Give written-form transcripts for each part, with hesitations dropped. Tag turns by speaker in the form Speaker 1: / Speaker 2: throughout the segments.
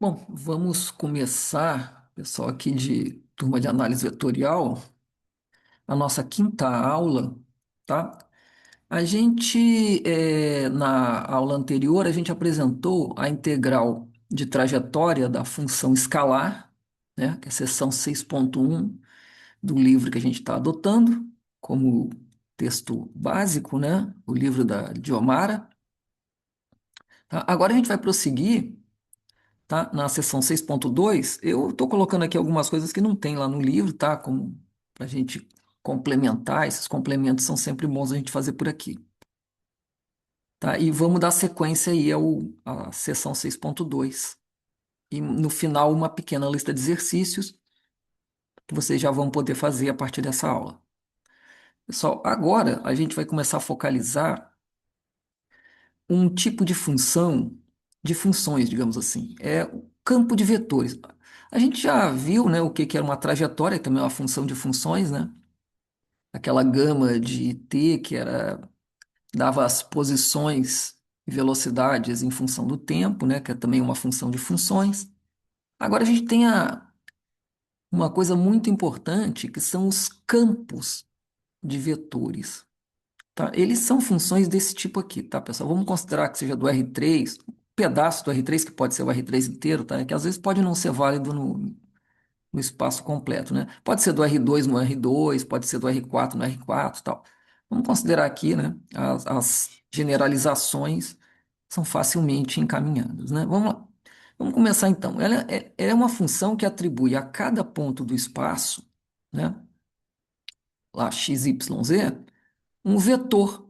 Speaker 1: Bom, vamos começar, pessoal, aqui de turma de análise vetorial, a nossa quinta aula, tá? Na aula anterior, a gente apresentou a integral de trajetória da função escalar, né? Que é a seção 6.1 do livro que a gente está adotando como texto básico, né? O livro da Diomara. Tá? Agora a gente vai prosseguir, tá? Na seção 6.2, eu estou colocando aqui algumas coisas que não tem lá no livro, tá? Como para a gente complementar, esses complementos são sempre bons a gente fazer por aqui, tá? E vamos dar sequência aí à seção 6.2. E no final, uma pequena lista de exercícios que vocês já vão poder fazer a partir dessa aula. Pessoal, agora a gente vai começar a focalizar um tipo de função, de funções, digamos assim, é o campo de vetores. A gente já viu, né, o que que era uma trajetória, também é uma função de funções, né? Aquela gama de t que dava as posições e velocidades em função do tempo, né, que é também uma função de funções. Agora a gente tem uma coisa muito importante, que são os campos de vetores. Tá? Eles são funções desse tipo aqui, tá, pessoal? Vamos considerar que seja do R3, um pedaço do R3, que pode ser o R3 inteiro, tá? Que às vezes pode não ser válido no espaço completo, né? Pode ser do R2 no R2, pode ser do R4 no R4, tal. Vamos considerar aqui, né? As generalizações são facilmente encaminhadas, né? Vamos lá. Vamos começar então. Ela é uma função que atribui a cada ponto do espaço, né? Lá x, y, z, um vetor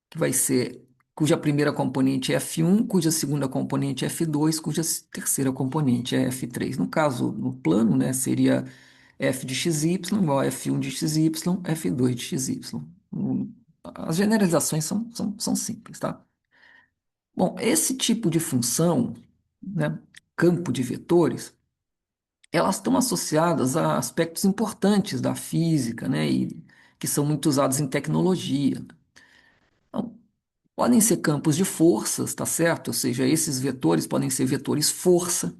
Speaker 1: que vai ser, cuja primeira componente é f1, cuja segunda componente é f2, cuja terceira componente é f3. No caso, no plano, né, seria f de xy igual a f1 de xy, f2 de xy. As generalizações são simples, tá? Bom, esse tipo de função, né, campo de vetores, elas estão associadas a aspectos importantes da física, né, e que são muito usados em tecnologia. Então, podem ser campos de forças, tá certo? Ou seja, esses vetores podem ser vetores força,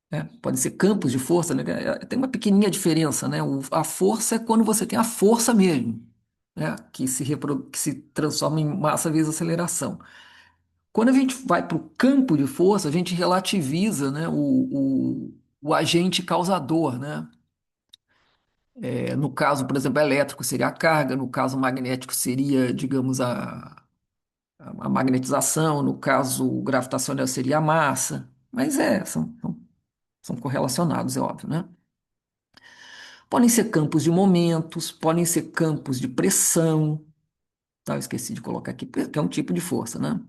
Speaker 1: né? Podem ser campos de força, né? Tem uma pequenininha diferença, né? A força é quando você tem a força mesmo, né? Que se transforma em massa vezes aceleração. Quando a gente vai para o campo de força, a gente relativiza, né, o agente causador, né? No caso, por exemplo, elétrico seria a carga, no caso magnético seria, digamos, a magnetização, no caso gravitacional seria a massa, mas são correlacionados, é óbvio, né? Podem ser campos de momentos, podem ser campos de pressão, tá? Eu esqueci de colocar aqui, que é um tipo de força, né?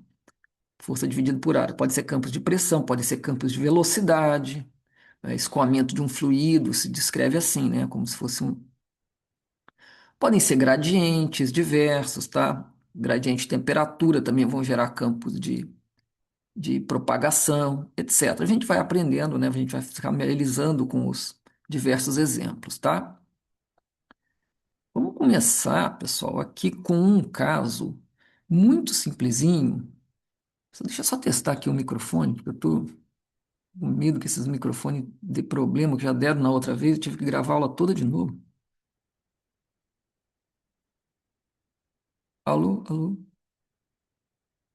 Speaker 1: Força dividida por área. Pode ser campos de pressão, pode ser campos de velocidade, né? Escoamento de um fluido se descreve assim, né? Como se fosse um. Podem ser gradientes diversos, tá? Gradiente de temperatura também vão gerar campos de propagação, etc. A gente vai aprendendo, né? A gente vai familiarizando com os diversos exemplos, tá? Vamos começar, pessoal, aqui com um caso muito simplesinho. Deixa eu só testar aqui o microfone, porque eu estou com medo que esses microfones dê problema, que já deram na outra vez, eu tive que gravar a aula toda de novo. Alô, alô,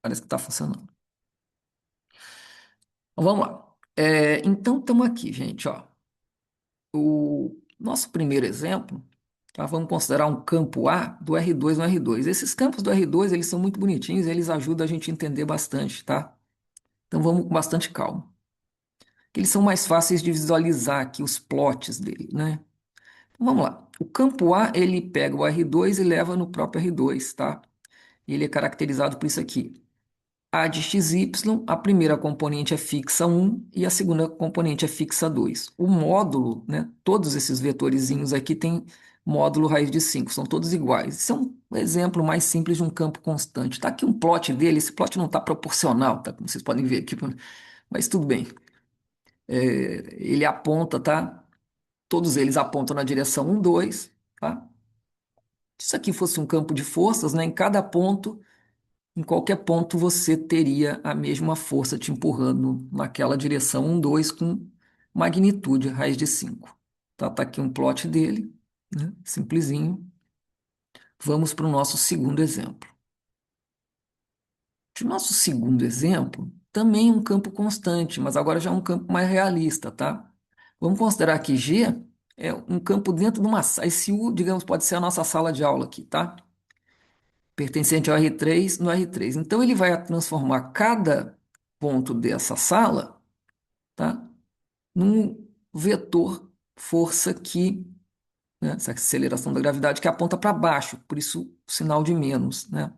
Speaker 1: parece que está funcionando. Então, vamos lá. Então, estamos aqui, gente, ó. O nosso primeiro exemplo, tá? Vamos considerar um campo A do R2 no R2. Esses campos do R2, eles são muito bonitinhos, eles ajudam a gente a entender bastante, tá? Então vamos com bastante calma. Eles são mais fáceis de visualizar aqui os plots dele, né? Então, vamos lá. O campo A, ele pega o R2 e leva no próprio R2, tá? Ele é caracterizado por isso aqui. A de xy, a primeira componente é fixa 1 e a segunda componente é fixa 2. O módulo, né, todos esses vetorizinhos aqui têm módulo raiz de 5, são todos iguais. Isso é um exemplo mais simples de um campo constante. Está aqui um plot dele, esse plot não está proporcional, tá? Como vocês podem ver aqui, mas tudo bem. Ele aponta, tá? Todos eles apontam na direção 1, 2, tá? Se isso aqui fosse um campo de forças, né, em cada ponto em qualquer ponto você teria a mesma força te empurrando naquela direção 1, 2 com magnitude raiz de 5. Tá aqui um plot dele, né? Simplesinho. Vamos para o nosso segundo exemplo. O nosso segundo exemplo também é um campo constante, mas agora já é um campo mais realista, tá? Vamos considerar que G é um campo dentro de uma sala. Esse U, digamos, pode ser a nossa sala de aula aqui, tá? Pertencente ao R3 no R3. Então ele vai transformar cada ponto dessa sala, tá? Num vetor força que, né, essa aceleração da gravidade que aponta para baixo, por isso o sinal de menos, né?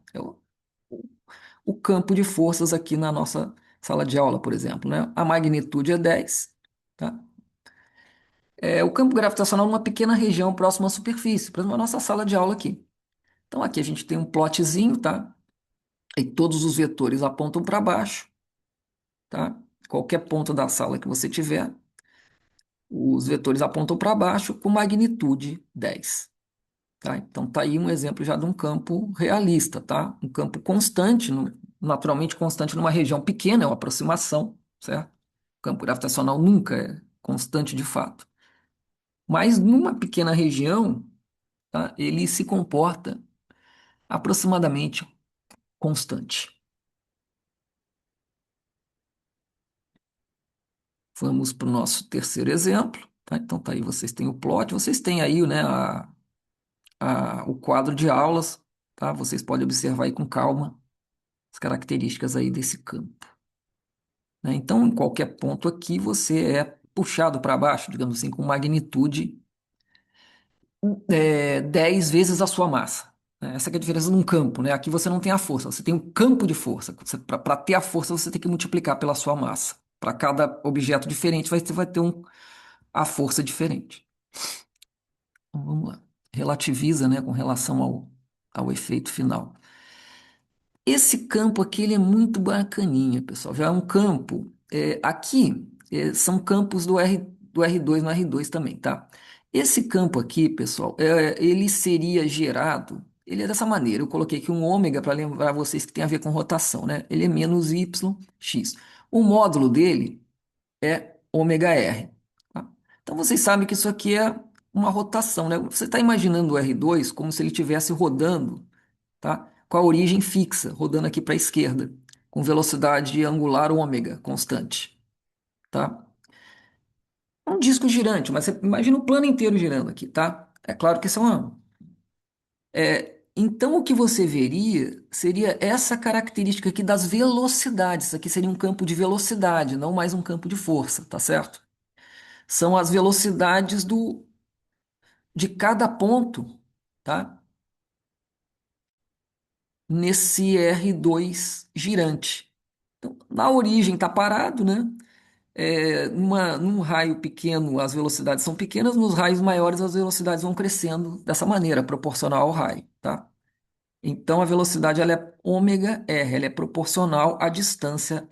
Speaker 1: O campo de forças aqui na nossa sala de aula, por exemplo, né? A magnitude é 10, tá? É o campo gravitacional numa pequena região próxima à superfície, por exemplo, a nossa sala de aula aqui. Então aqui a gente tem um plotzinho, tá? E todos os vetores apontam para baixo, tá? Qualquer ponto da sala que você tiver, os vetores apontam para baixo com magnitude 10. Tá? Então tá aí um exemplo já de um campo realista, tá? Um campo constante, naturalmente constante numa região pequena, é uma aproximação, certo? O campo gravitacional nunca é constante de fato. Mas numa pequena região, tá? Ele se comporta aproximadamente constante. Vamos para o nosso terceiro exemplo, tá? Então tá aí, vocês têm o plot, vocês têm aí, né, o quadro de aulas, tá? Vocês podem observar aí com calma as características aí desse campo, né? Então, em qualquer ponto aqui, você é puxado para baixo, digamos assim, com magnitude 10 vezes a sua massa, né? Essa que é a diferença num campo, né? Aqui você não tem a força, você tem um campo de força. Para ter a força, você tem que multiplicar pela sua massa. Para cada objeto diferente, você vai ter a força diferente. Então, vamos lá. Relativiza, né, com relação ao efeito final. Esse campo aqui ele é muito bacaninha, pessoal. Já é um campo. Aqui são campos do R2 no R2 também, tá? Esse campo aqui, pessoal, ele seria gerado. Ele é dessa maneira. Eu coloquei aqui um ômega para lembrar vocês que tem a ver com rotação, né? Ele é menos YX. O módulo dele é ômega R. Tá? Então vocês sabem que isso aqui é uma rotação, né? Você está imaginando o R2 como se ele estivesse rodando, tá? Com a origem fixa, rodando aqui para a esquerda, com velocidade angular ômega constante, tá? É um disco girante, mas você imagina o plano inteiro girando aqui, tá? É claro que isso é uma. Então, o que você veria seria essa característica aqui das velocidades. Isso aqui seria um campo de velocidade, não mais um campo de força, tá certo? São as velocidades de cada ponto, tá? Nesse R2 girante. Então, na origem está parado, né? Num raio pequeno as velocidades são pequenas, nos raios maiores as velocidades vão crescendo dessa maneira, proporcional ao raio, tá? Então a velocidade ela é ômega R, ela é proporcional à distância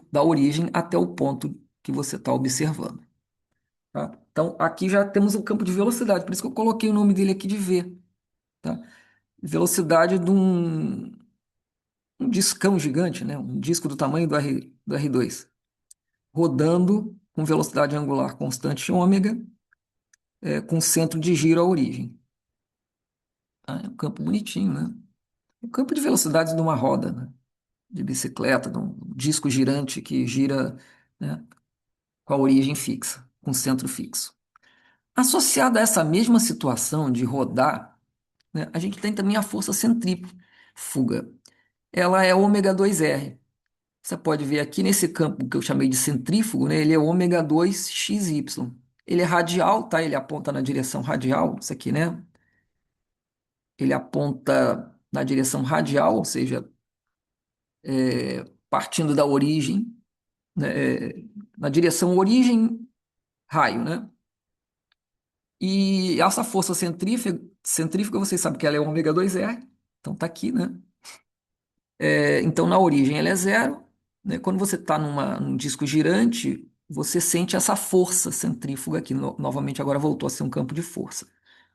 Speaker 1: da origem até o ponto que você está observando, tá? Então aqui já temos o campo de velocidade, por isso que eu coloquei o nome dele aqui de V, tá? Velocidade de um discão gigante, né? Um disco do tamanho do R2 rodando com velocidade angular constante ômega, com centro de giro à origem. Ah, é um campo bonitinho, né? O campo de velocidades de uma roda, né? De bicicleta, de um disco girante que gira, né, com a origem fixa, com centro fixo. Associada a essa mesma situação de rodar, né, a gente tem também a força centrífuga. Ela é ômega 2R. Você pode ver aqui nesse campo que eu chamei de centrífugo, né? Ele é ômega 2XY. Ele é radial, tá? Ele aponta na direção radial, isso aqui, né? Ele aponta na direção radial, ou seja, partindo da origem, né? Na direção origem-raio, né? E essa força centrífuga, vocês sabem que ela é ômega 2R, então tá aqui, né? Então, na origem ela é zero, né? Quando você está num disco girante, você sente essa força centrífuga aqui. Novamente, agora voltou a ser um campo de força.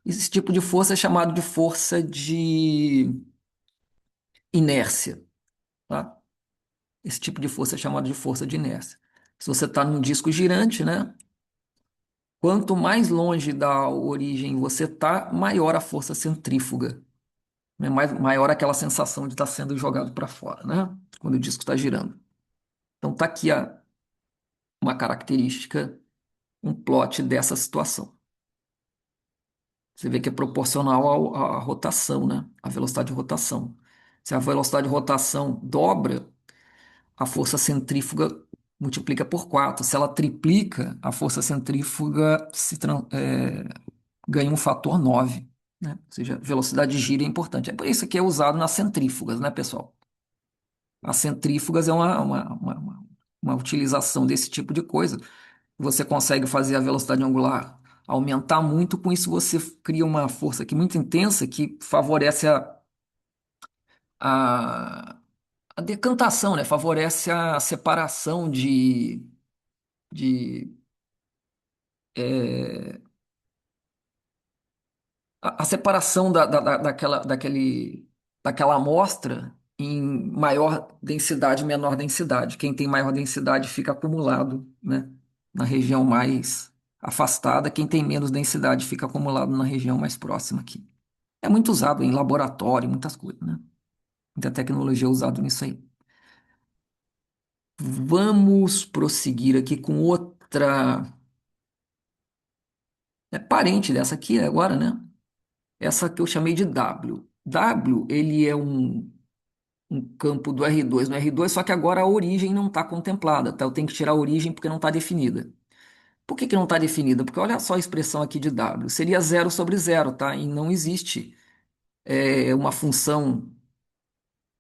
Speaker 1: Esse tipo de força é chamado de força de inércia, tá? Esse tipo de força é chamado de força de inércia. Se você está num disco girante, né? Quanto mais longe da origem você está, maior a força centrífuga, né? Maior aquela sensação de estar sendo jogado para fora, né? Quando o disco está girando. Então tá aqui uma característica, um plot dessa situação. Você vê que é proporcional à rotação, né? À velocidade de rotação. Se a velocidade de rotação dobra, a força centrífuga multiplica por 4. Se ela triplica, a força centrífuga ganha um fator 9, né? Ou seja, velocidade de giro é importante. É por isso que é usado nas centrífugas, né, pessoal? As centrífugas é uma utilização desse tipo de coisa. Você consegue fazer a velocidade angular aumentar muito, com isso você cria uma força aqui muito intensa que favorece a, a decantação, né? Favorece a separação de é, a separação daquela amostra em maior densidade e menor densidade. Quem tem maior densidade fica acumulado, né, na região mais afastada, quem tem menos densidade fica acumulado na região mais próxima aqui. É muito usado em laboratório, muitas coisas, né? Muita tecnologia usada nisso aí. Vamos prosseguir aqui com outra, parente dessa aqui agora, né? Essa que eu chamei de W. W, ele é um campo do R2 no R2, só que agora a origem não está contemplada, tá? Eu tenho que tirar a origem porque não está definida. Por que que não está definida? Porque olha só a expressão aqui de W. Seria zero sobre zero, tá? E não existe uma função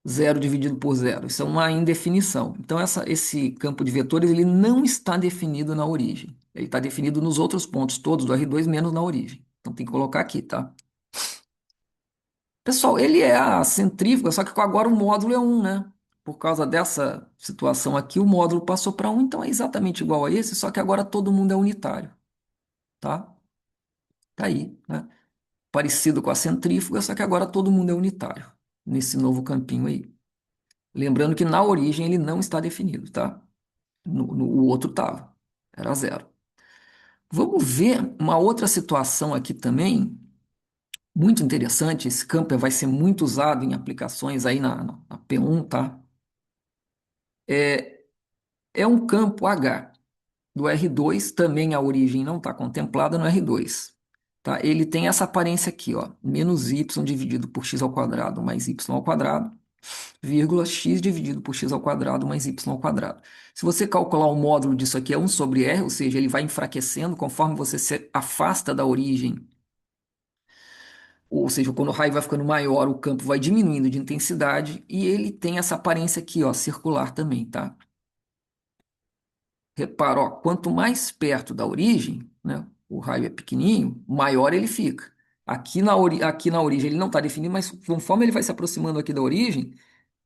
Speaker 1: zero dividido por zero. Isso é uma indefinição. Então, esse campo de vetores ele não está definido na origem. Ele está definido nos outros pontos todos do R2 menos na origem. Então, tem que colocar aqui, tá? Pessoal, ele é a centrífuga, só que agora o módulo é um, né? Por causa dessa situação aqui, o módulo passou para um, então é exatamente igual a esse, só que agora todo mundo é unitário, tá? Tá aí, né? Parecido com a centrífuga, só que agora todo mundo é unitário nesse novo campinho aí. Lembrando que na origem ele não está definido, tá? O outro estava, era zero. Vamos ver uma outra situação aqui também, muito interessante. Esse campo vai ser muito usado em aplicações aí na P1, tá? É um campo H do R2, também a origem não está contemplada no R2. Tá? Ele tem essa aparência aqui, ó, menos y dividido por x ao quadrado mais y ao quadrado, vírgula x dividido por x ao quadrado mais y ao quadrado. Se você calcular o módulo disso aqui é 1 sobre r, ou seja, ele vai enfraquecendo conforme você se afasta da origem, ou seja, quando o raio vai ficando maior, o campo vai diminuindo de intensidade, e ele tem essa aparência aqui, ó, circular também, tá? Repara, ó, quanto mais perto da origem, né, o raio é pequenininho, maior ele fica. Aqui na origem ele não está definido, mas conforme ele vai se aproximando aqui da origem,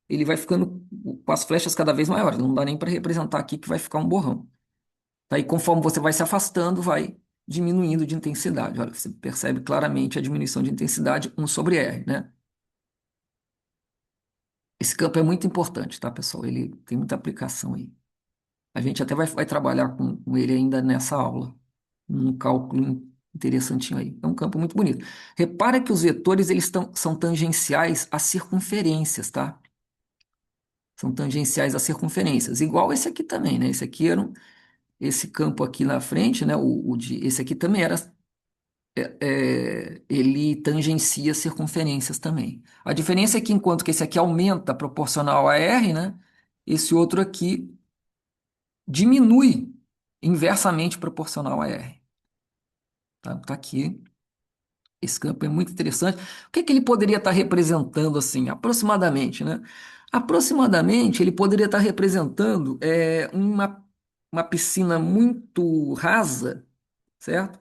Speaker 1: ele vai ficando com as flechas cada vez maiores. Não dá nem para representar aqui que vai ficar um borrão. Tá? E conforme você vai se afastando, vai diminuindo de intensidade. Olha, você percebe claramente a diminuição de intensidade 1 sobre R, né? Esse campo é muito importante, tá, pessoal? Ele tem muita aplicação aí. A gente até vai trabalhar com ele ainda nessa aula. Um cálculo interessantinho aí. É um campo muito bonito. Repara que os vetores são tangenciais às circunferências, tá? São tangenciais às circunferências. Igual esse aqui também, né? Esse campo aqui na frente, né? Esse aqui também era. Ele tangencia circunferências também. A diferença é que enquanto que esse aqui aumenta proporcional a R, né? Esse outro aqui diminui inversamente proporcional a R. Tá aqui. Esse campo é muito interessante. O que é que ele poderia estar representando assim, aproximadamente, né? Aproximadamente, ele poderia estar representando uma piscina muito rasa, certo?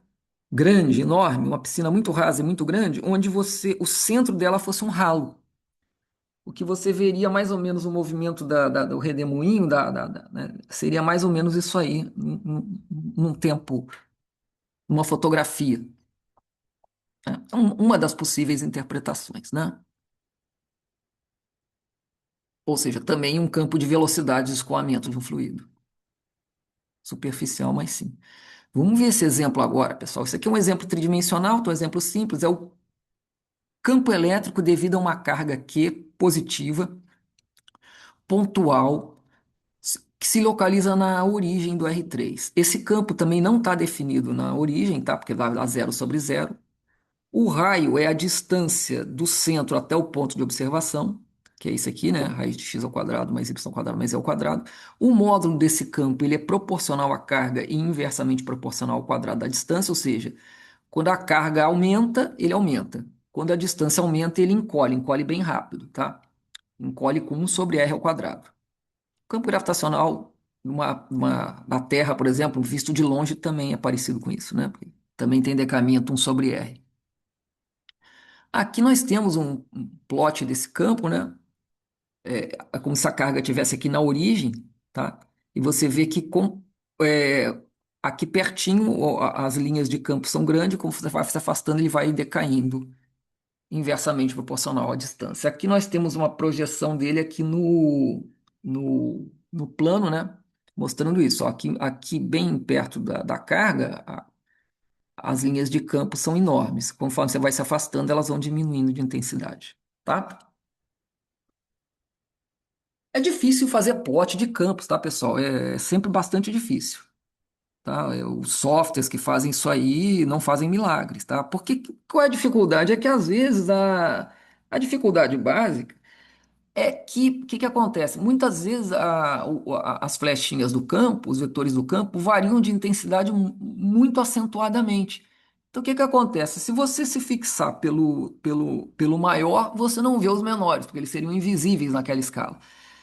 Speaker 1: Grande, enorme, uma piscina muito rasa e muito grande, onde o centro dela fosse um ralo. O que você veria mais ou menos o movimento do redemoinho, né? Seria mais ou menos isso aí, num tempo, numa fotografia, né? Uma das possíveis interpretações, né? Ou seja, também um campo de velocidade de escoamento de um fluido. Superficial, mas sim. Vamos ver esse exemplo agora, pessoal. Isso aqui é um exemplo tridimensional, então um exemplo simples, é o campo elétrico devido a uma carga Q positiva, pontual, que se localiza na origem do R3. Esse campo também não está definido na origem, tá? Porque vai dar zero sobre zero. O raio é a distância do centro até o ponto de observação, que é isso aqui, né? Raiz de x ao quadrado mais y ao quadrado mais e ao quadrado. O módulo desse campo ele é proporcional à carga e inversamente proporcional ao quadrado da distância, ou seja, quando a carga aumenta, ele aumenta. Quando a distância aumenta, ele encolhe, encolhe bem rápido, tá? Encolhe com 1 sobre r ao quadrado. O campo gravitacional da Terra, por exemplo, visto de longe, também é parecido com isso, né? Porque também tem decamento 1 sobre r. Aqui nós temos um plot desse campo, né? É como se a carga estivesse aqui na origem, tá? E você vê que é, aqui pertinho as linhas de campo são grandes, como você vai se afastando, ele vai decaindo inversamente proporcional à distância. Aqui nós temos uma projeção dele aqui no plano, né? Mostrando isso. Ó, aqui bem perto da carga, as linhas de campo são enormes. Conforme você vai se afastando, elas vão diminuindo de intensidade, tá? É difícil fazer plot de campos, tá, pessoal? É sempre bastante difícil, tá? Os softwares que fazem isso aí não fazem milagres, tá? Porque qual é a dificuldade? É que às vezes a dificuldade básica é que o que acontece? Muitas vezes as flechinhas do campo, os vetores do campo, variam de intensidade muito acentuadamente. Então, o que acontece? Se você se fixar pelo maior, você não vê os menores, porque eles seriam invisíveis naquela escala.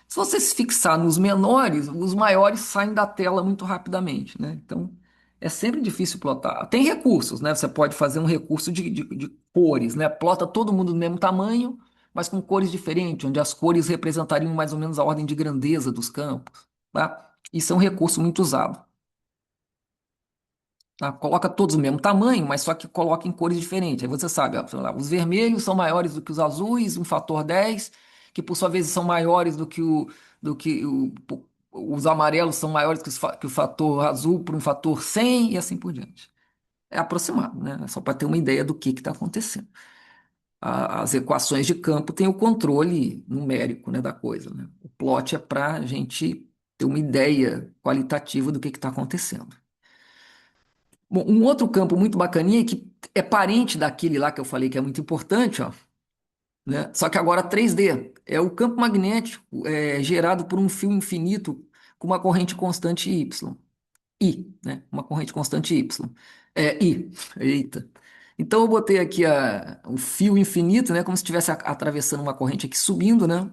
Speaker 1: Se você se fixar nos menores, os maiores saem da tela muito rapidamente, né? Então, é sempre difícil plotar. Tem recursos, né? Você pode fazer um recurso de cores, né? Plota todo mundo do mesmo tamanho, mas com cores diferentes, onde as cores representariam mais ou menos a ordem de grandeza dos campos, tá? Isso é um recurso muito usado, tá? Coloca todos o mesmo tamanho, mas só que coloca em cores diferentes. Aí você sabe, ó, sei lá, os vermelhos são maiores do que os azuis, um fator 10, que por sua vez são maiores do que os amarelos são maiores que o fator azul por um fator 100 e assim por diante. É aproximado, né? É só para ter uma ideia do que está acontecendo. As equações de campo têm o controle numérico, né, da coisa, né? O plot é para a gente ter uma ideia qualitativa do que está acontecendo. Bom, um outro campo muito bacaninha que é parente daquele lá que eu falei que é muito importante, ó, né? Só que agora 3D. É o campo magnético gerado por um fio infinito com uma corrente constante Y. I, né? Uma corrente constante Y. I. Eita. Então eu botei aqui o fio infinito, né? Como se estivesse atravessando uma corrente aqui subindo, né?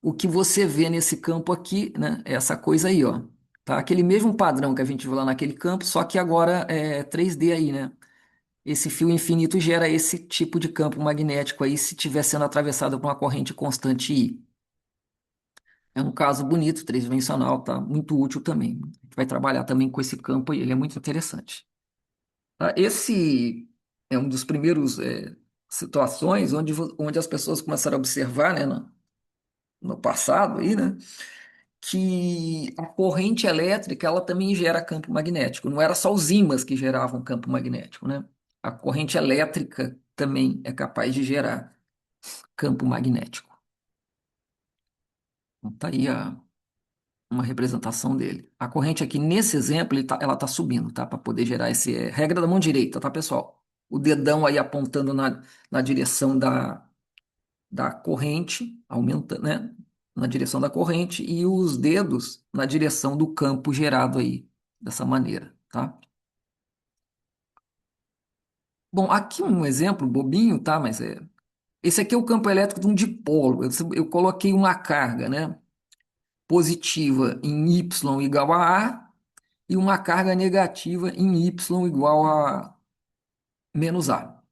Speaker 1: O que você vê nesse campo aqui, né? É essa coisa aí, ó. Tá? Aquele mesmo padrão que a gente viu lá naquele campo, só que agora é 3D aí, né? Esse fio infinito gera esse tipo de campo magnético aí, se estiver sendo atravessado por uma corrente constante I. É um caso bonito, tridimensional, tá? Muito útil também. A gente vai trabalhar também com esse campo e ele é muito interessante. Tá? Esse é um dos primeiros situações onde as pessoas começaram a observar, né, no passado aí, né, que a corrente elétrica ela também gera campo magnético. Não era só os ímãs que geravam campo magnético, né? A corrente elétrica também é capaz de gerar campo magnético. Então, tá aí uma representação dele. A corrente aqui, nesse exemplo, ela está subindo, tá? Para poder gerar esse. Regra da mão direita, tá, pessoal? O dedão aí apontando na direção da corrente, aumenta, né? Na direção da corrente, e os dedos na direção do campo gerado aí, dessa maneira, tá? Bom, aqui um exemplo bobinho, tá? Mas esse aqui é o campo elétrico de um dipolo. Eu coloquei uma carga, né? Positiva em Y igual a A e uma carga negativa em Y igual a menos A,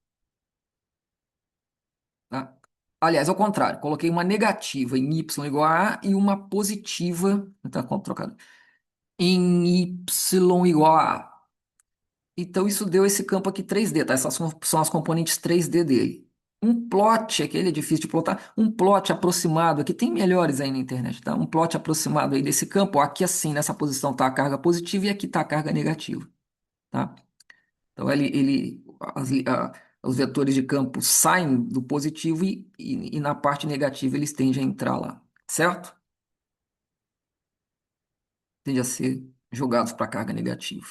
Speaker 1: tá? Aliás, ao contrário, coloquei uma negativa em Y igual a A e uma positiva, tá trocado, em Y igual a A. Então, isso deu esse campo aqui 3D, tá? Essas são as componentes 3D dele. Um plot, aquele é difícil de plotar, um plot aproximado, aqui tem melhores aí na internet, tá? Um plot aproximado aí desse campo, ó, aqui assim, nessa posição está a carga positiva e aqui está a carga negativa, tá? Então os vetores de campo saem do positivo e na parte negativa eles tendem a entrar lá, certo? Tendem a ser jogados para a carga negativa.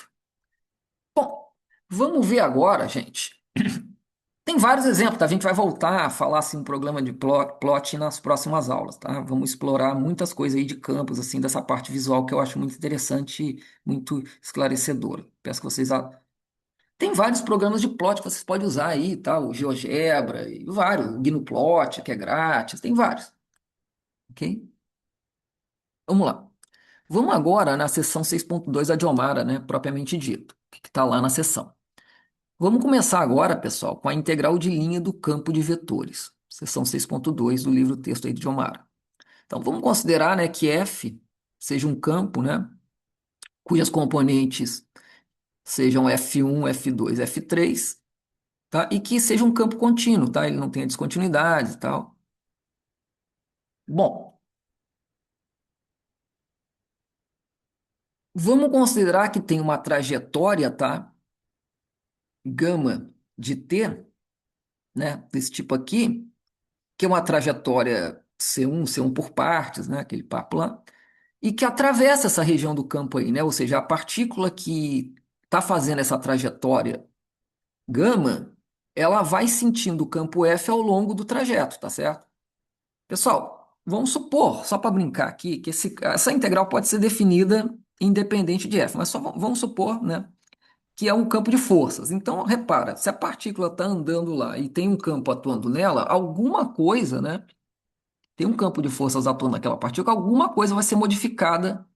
Speaker 1: Bom, vamos ver agora, gente. Tem vários exemplos, tá? A gente vai voltar a falar assim um programa de plot nas próximas aulas, tá? Vamos explorar muitas coisas aí de campos, assim, dessa parte visual que eu acho muito interessante e muito esclarecedora. Peço que vocês. Tem vários programas de plot que vocês podem usar aí, tá? O GeoGebra e vários, o GnuPlot, que é grátis, tem vários, ok? Vamos lá. Vamos agora na seção 6.2 da Diomara, né? Propriamente dito, que está lá na seção. Vamos começar agora, pessoal, com a integral de linha do campo de vetores, seção 6.2 do livro texto aí de Diomara. Então, vamos considerar, né, que F seja um campo, né, cujas componentes sejam F1, F2, F3, tá? E que seja um campo contínuo, tá? Ele não tenha descontinuidades e tal. Bom, vamos considerar que tem uma trajetória, tá? Gama de T, né? Desse tipo aqui, que é uma trajetória C1 por partes, né? Aquele papo lá, e que atravessa essa região do campo aí, né? Ou seja, a partícula que está fazendo essa trajetória gama, ela vai sentindo o campo F ao longo do trajeto, tá certo? Pessoal, vamos supor, só para brincar aqui, que essa integral pode ser definida independente de F, mas só vamos supor, né, que é um campo de forças. Então, repara, se a partícula está andando lá e tem um campo atuando nela, alguma coisa, né, tem um campo de forças atuando naquela partícula, alguma coisa vai ser modificada,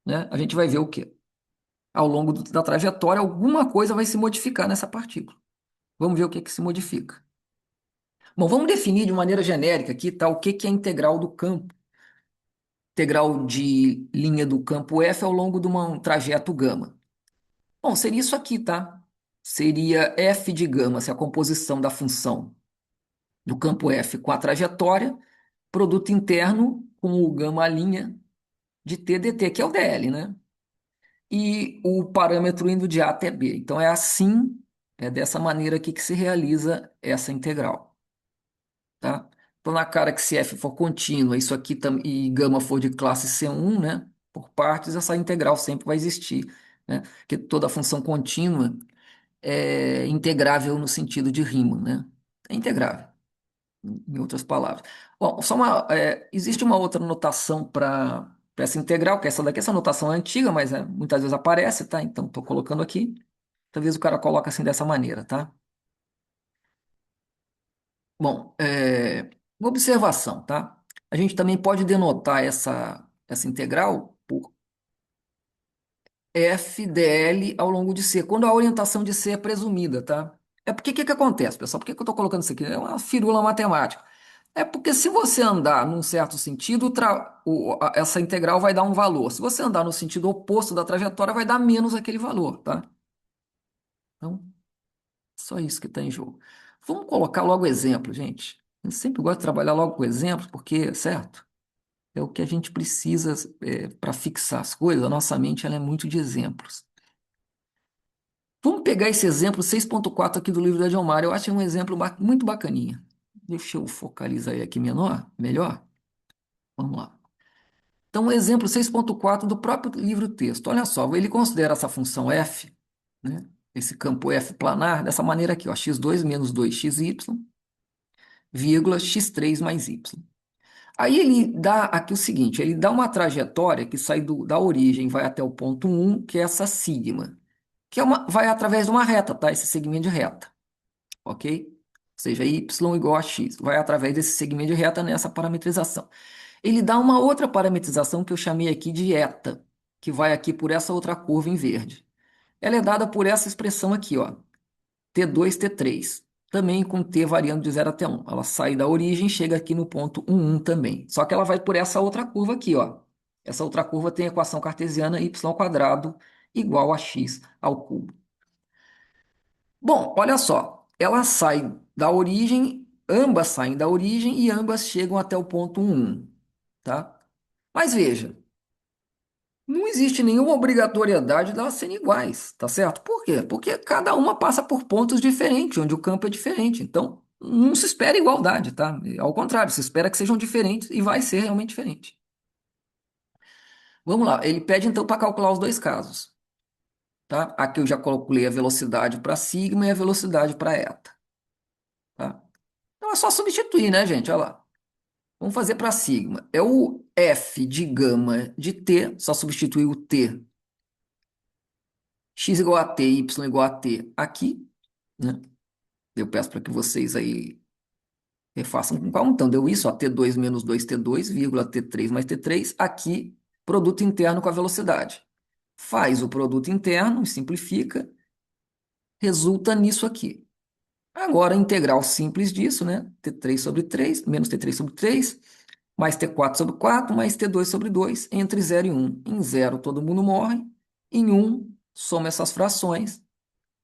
Speaker 1: né? A gente vai ver o quê? Ao longo da trajetória, alguma coisa vai se modificar nessa partícula. Vamos ver o que que se modifica. Bom, vamos definir de maneira genérica aqui, tá, o que que é a integral do campo. Integral de linha do campo F ao longo de um trajeto gama. Bom, seria isso aqui, tá? Seria f de gama, se a composição da função do campo F com a trajetória, produto interno com o gama linha de t dt, que é o dl, né? E o parâmetro indo de A até B. Então é assim, é dessa maneira aqui que se realiza essa integral, tá? Então na cara que se f for contínua, isso aqui e gama for de classe C1, né? Por partes, essa integral sempre vai existir, né? Porque toda função contínua é integrável no sentido de Riemann, né? É integrável, em outras palavras. Bom, existe uma outra notação para essa integral, que é essa daqui, essa notação é antiga, mas muitas vezes aparece, tá? Então, estou colocando aqui. Talvez o cara coloque assim dessa maneira, tá? Bom, uma observação, tá? A gente também pode denotar essa integral por f dl ao longo de C, quando a orientação de C é presumida, tá? É porque o que que acontece, pessoal? Por que que eu estou colocando isso aqui? É uma firula matemática. É porque se você andar num certo sentido, essa integral vai dar um valor. Se você andar no sentido oposto da trajetória, vai dar menos aquele valor, tá? Então, só isso que está em jogo. Vamos colocar logo exemplo, gente. Eu sempre gosto de trabalhar logo com exemplos, porque, certo? É o que a gente precisa para fixar as coisas. A nossa mente ela é muito de exemplos. Vamos pegar esse exemplo 6.4 aqui do livro da John Mayer. Eu acho um exemplo muito bacaninha. Deixa eu focalizar ele aqui melhor. Vamos lá. Então, o exemplo 6.4 do próprio livro texto. Olha só, ele considera essa função f, né, esse campo f planar, dessa maneira aqui, ó, x2 menos 2xy, vírgula, x3 mais y. Aí ele dá aqui o seguinte, ele dá uma trajetória que sai da origem, vai até o ponto 1, que é essa sigma, que vai através de uma reta, tá? Esse segmento de reta, ok? Ou seja, y igual a x, vai através desse segmento de reta nessa parametrização. Ele dá uma outra parametrização que eu chamei aqui de eta, que vai aqui por essa outra curva em verde. Ela é dada por essa expressão aqui, ó, T2, T3, também com T variando de 0 até 1. Ela sai da origem e chega aqui no ponto 1, 1 também. Só que ela vai por essa outra curva aqui, ó. Essa outra curva tem a equação cartesiana y ao quadrado igual a x ao cubo. Bom, olha só, ela sai da origem Ambas saem da origem e ambas chegam até o ponto 1, tá? Mas veja, não existe nenhuma obrigatoriedade delas serem iguais, tá certo? Por quê? Porque cada uma passa por pontos diferentes, onde o campo é diferente. Então, não se espera igualdade, tá? Ao contrário, se espera que sejam diferentes e vai ser realmente diferente. Vamos lá, ele pede então para calcular os dois casos, tá? Aqui eu já calculei a velocidade para sigma e a velocidade para eta, tá? Então é só substituir, né, gente? Olha lá. Vamos fazer para sigma. É o f de gama de t, só substituir o t, x igual a t, y igual a t aqui, né? Eu peço para que vocês aí refaçam com calma. Então, deu isso, ó, T2 menos 2T2, vírgula T3 mais T3, aqui, produto interno com a velocidade. Faz o produto interno, simplifica, resulta nisso aqui. Agora, a integral simples disso, né? T3 sobre 3, menos T3 sobre 3, mais T4 sobre 4, mais T2 sobre 2, entre 0 e 1. Em 0, todo mundo morre. Em 1, soma essas frações,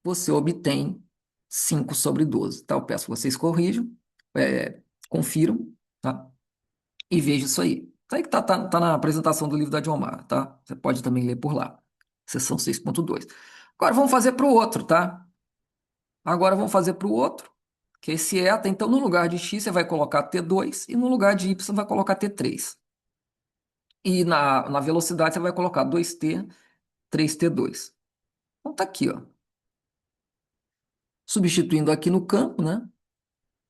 Speaker 1: você obtém 5 sobre 12. Tá? Eu peço que vocês corrijam, confiram, tá? E vejam isso aí. Isso aí que tá na apresentação do livro da Diomar, tá? Você pode também ler por lá. Seção 6.2. Agora vamos fazer para o outro, tá? Agora vamos fazer para o outro, que é esse eta. Então, no lugar de x, você vai colocar T2 e no lugar de y, vai colocar T3. E na velocidade, você vai colocar 2t, 3t2. Então, tá aqui, ó. Substituindo aqui no campo, né?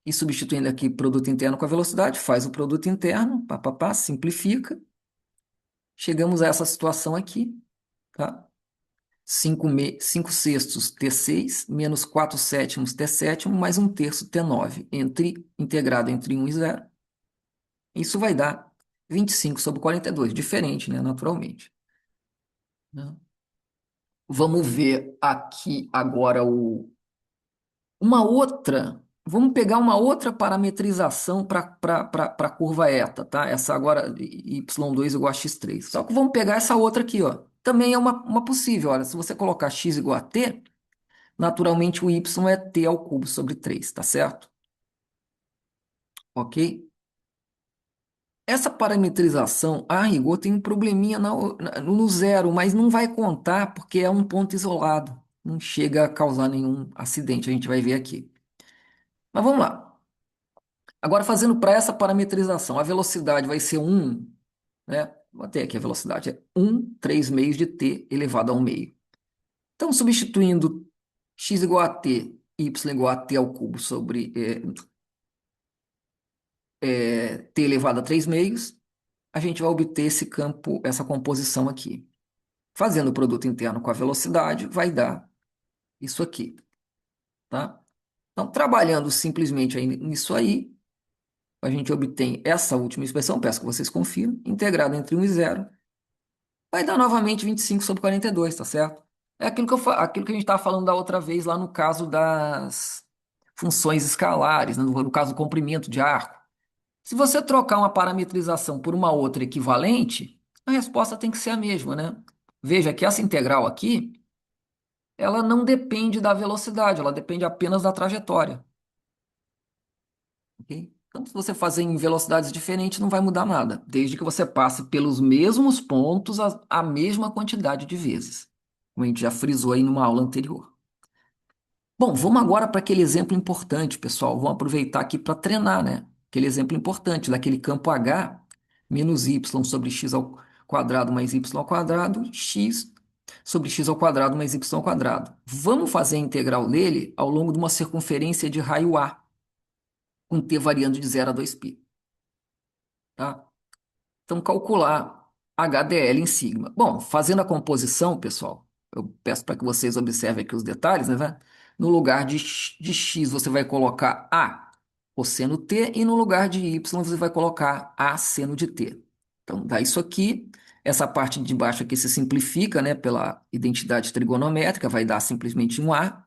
Speaker 1: E substituindo aqui produto interno com a velocidade, faz o produto interno, pá, simplifica. Chegamos a essa situação aqui, tá? 5 sextos T6 menos 4 sétimos T7 mais 1 terço T9, integrado entre 1 e 0. Isso vai dar 25 sobre 42, diferente, né? Naturalmente. Né? Vamos ver aqui agora uma outra. Vamos pegar uma outra parametrização para a curva eta, tá? Essa agora, y2 igual a x3. Só que vamos pegar essa outra aqui, ó. Também é uma possível. Olha, se você colocar x igual a t, naturalmente o y é t ao cubo sobre 3, tá certo? Ok? Essa parametrização, a rigor, tem um probleminha no zero, mas não vai contar porque é um ponto isolado. Não chega a causar nenhum acidente, a gente vai ver aqui. Mas vamos lá. Agora, fazendo para essa parametrização, a velocidade vai ser 1, né? Vou ter aqui a velocidade, é 1, 3 meios de t elevado a 1 meio. Então, substituindo x igual a t, y igual a t ao cubo sobre t elevado a 3 meios, a gente vai obter esse campo, essa composição aqui. Fazendo o produto interno com a velocidade, vai dar isso aqui, tá? Então, trabalhando simplesmente aí nisso aí, a gente obtém essa última expressão, peço que vocês confiram, integrado entre 1 e 0, vai dar novamente 25 sobre 42, tá certo? É aquilo que a gente estava falando da outra vez lá no caso das funções escalares, né? No caso do comprimento de arco. Se você trocar uma parametrização por uma outra equivalente, a resposta tem que ser a mesma, né? Veja que essa integral aqui, ela não depende da velocidade, ela depende apenas da trajetória. Ok? Então, se você fazer em velocidades diferentes, não vai mudar nada, desde que você passe pelos mesmos pontos a mesma quantidade de vezes, como a gente já frisou aí numa aula anterior. Bom, vamos agora para aquele exemplo importante, pessoal. Vamos aproveitar aqui para treinar, né? Aquele exemplo importante, daquele campo H menos y sobre x ao quadrado mais y ao quadrado, x sobre x ao quadrado mais y ao quadrado. Vamos fazer a integral dele ao longo de uma circunferência de raio A, com t variando de 0 a 2π. Tá? Então, calcular HDL em sigma. Bom, fazendo a composição, pessoal, eu peço para que vocês observem aqui os detalhes, né? No lugar de x, você vai colocar A cosseno t, e no lugar de y, você vai colocar A seno de t. Então, dá isso aqui. Essa parte de baixo aqui se simplifica, né, pela identidade trigonométrica, vai dar simplesmente um A,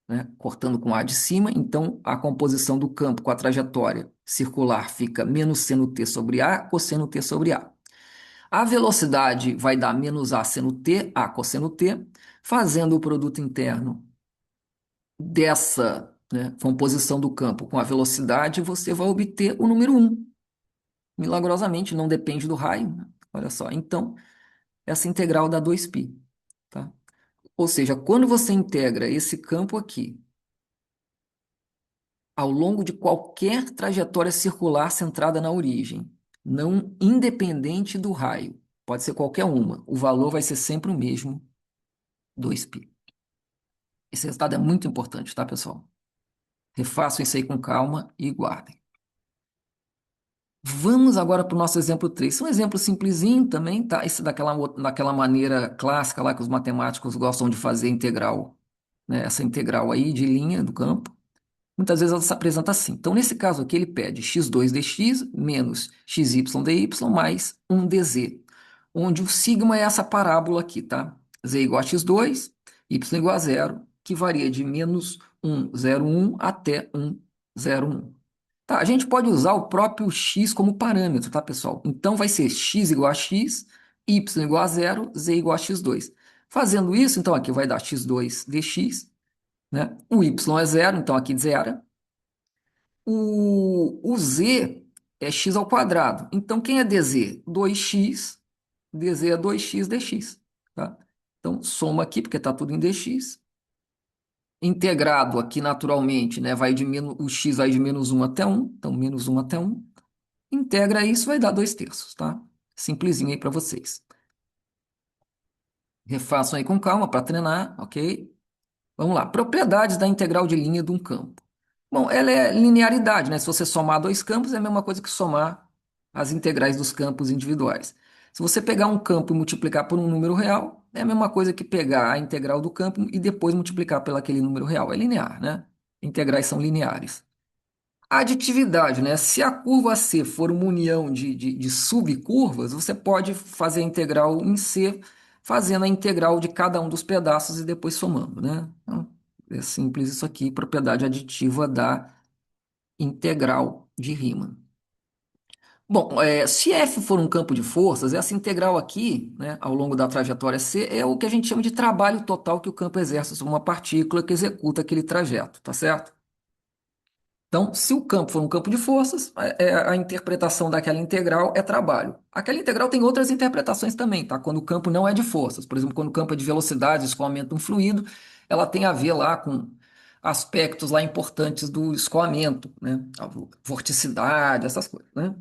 Speaker 1: né, cortando com A de cima. Então, a composição do campo com a trajetória circular fica menos seno t sobre A, cosseno t sobre A. A velocidade vai dar menos A seno t, A cosseno t, fazendo o produto interno né, composição do campo com a velocidade, você vai obter o número um. Milagrosamente, não depende do raio, né? Olha só. Então, essa integral dá 2π, tá? Ou seja, quando você integra esse campo aqui ao longo de qualquer trajetória circular centrada na origem, não independente do raio, pode ser qualquer uma, o valor vai ser sempre o mesmo, 2π. Esse resultado é muito importante, tá, pessoal? Refaçam isso aí com calma e guardem. Vamos agora para o nosso exemplo 3. Esse é um exemplo simplesinho também, tá? Esse daquela maneira clássica lá que os matemáticos gostam de fazer integral, né? Essa integral aí de linha do campo. Muitas vezes ela se apresenta assim. Então, nesse caso aqui, ele pede x2 dx menos xy dy mais 1 dz, onde o sigma é essa parábola aqui, tá? Z igual a x2, y igual a zero, que varia de menos 1,01 até 1,01. Tá, a gente pode usar o próprio x como parâmetro, tá, pessoal? Então, vai ser x igual a x, y igual a zero, z igual a x2. Fazendo isso, então, aqui vai dar x2 dx, né? O y é zero, então aqui zero. O z é x ao quadrado. Então, quem é dz? 2x, dz é 2x dx. Tá? Então, soma aqui, porque está tudo em dx. Integrado aqui naturalmente, né? Vai de menos, o x vai de menos 1 até 1. Então, menos 1 até 1. Integra isso, vai dar 2/3. Tá? Simplesinho aí para vocês. Refaçam aí com calma para treinar, ok? Vamos lá. Propriedades da integral de linha de um campo. Bom, ela é linearidade, né? Se você somar dois campos, é a mesma coisa que somar as integrais dos campos individuais. Se você pegar um campo e multiplicar por um número real, é a mesma coisa que pegar a integral do campo e depois multiplicar pelo aquele número real. É linear, né? Integrais são lineares. A aditividade, né? Se a curva C for uma união de subcurvas, você pode fazer a integral em C, fazendo a integral de cada um dos pedaços e depois somando, né? Então, é simples isso aqui, propriedade aditiva da integral de Riemann. Bom, se F for um campo de forças, essa integral aqui, né, ao longo da trajetória C, é o que a gente chama de trabalho total que o campo exerce sobre uma partícula que executa aquele trajeto, tá certo? Então, se o campo for um campo de forças, a interpretação daquela integral é trabalho. Aquela integral tem outras interpretações também, tá? Quando o campo não é de forças. Por exemplo, quando o campo é de velocidade, escoamento de um fluido, ela tem a ver lá com aspectos lá importantes do escoamento, né? A vorticidade, essas coisas, né?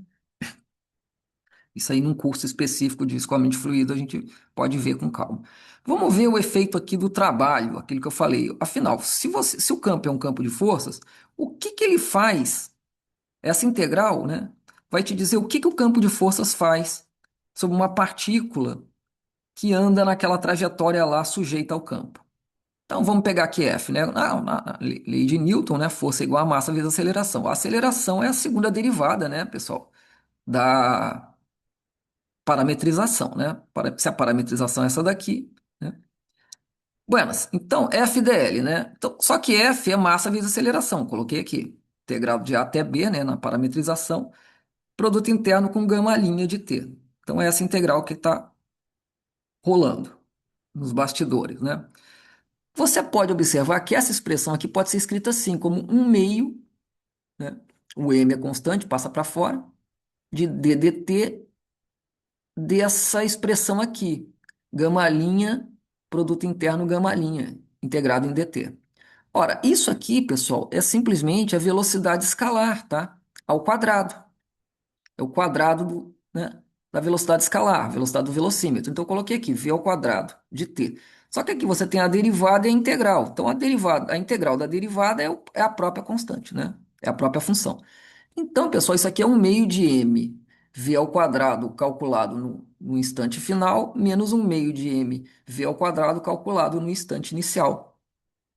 Speaker 1: Isso aí num curso específico de escoamento de fluido a gente pode ver com calma. Vamos ver o efeito aqui do trabalho, aquilo que eu falei. Afinal, se o campo é um campo de forças, o que que ele faz? Essa integral, né, vai te dizer o que que o campo de forças faz sobre uma partícula que anda naquela trajetória lá sujeita ao campo. Então vamos pegar aqui F, né? Na lei de Newton, né? Força igual a massa vezes aceleração. A aceleração é a segunda derivada, né, pessoal, da parametrização, né? Se a parametrização é essa daqui, né? Buenas, então FdL, né? Então, só que F é massa vezes aceleração. Coloquei aqui. Integrado de A até B, né, na parametrização. Produto interno com gama linha de T. Então, é essa integral que está rolando nos bastidores, né? Você pode observar que essa expressão aqui pode ser escrita assim, como um meio, né? O m é constante, passa para fora, de d dt dessa expressão aqui, gama linha, produto interno gama linha, integrado em dt. Ora, isso aqui, pessoal, é simplesmente a velocidade escalar, tá? Ao quadrado. É o quadrado né, da velocidade escalar, velocidade do velocímetro. Então, eu coloquei aqui v ao quadrado de t. Só que aqui você tem a derivada e a integral. Então, a integral da derivada é a própria constante, né? É a própria função. Então, pessoal, isso aqui é um meio de m v ao quadrado calculado no instante final, menos um meio de m v ao quadrado calculado no instante inicial.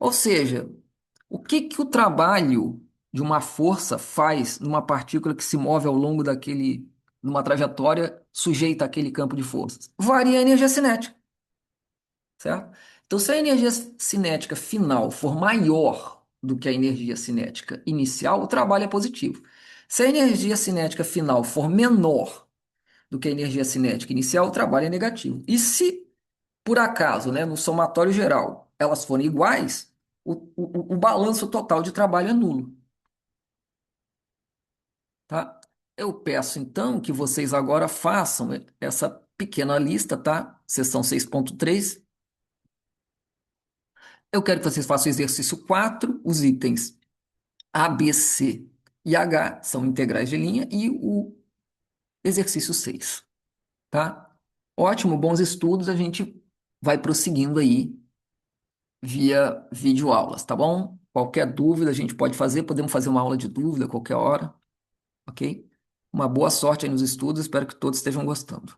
Speaker 1: Ou seja, o que que o trabalho de uma força faz numa partícula que se move ao longo numa trajetória sujeita àquele campo de forças? Varia a energia cinética, certo? Então, se a energia cinética final for maior do que a energia cinética inicial, o trabalho é positivo. Se a energia cinética final for menor do que a energia cinética inicial, o trabalho é negativo. E se, por acaso, né, no somatório geral, elas forem iguais, o balanço total de trabalho é nulo, tá? Eu peço então que vocês agora façam essa pequena lista, tá? Seção 6.3. Eu quero que vocês façam o exercício 4, os itens A, B, C e H são integrais de linha e o exercício 6, tá? Ótimo, bons estudos, a gente vai prosseguindo aí via videoaulas, tá bom? Qualquer dúvida a gente pode fazer, podemos fazer uma aula de dúvida a qualquer hora, ok? Uma boa sorte aí nos estudos, espero que todos estejam gostando.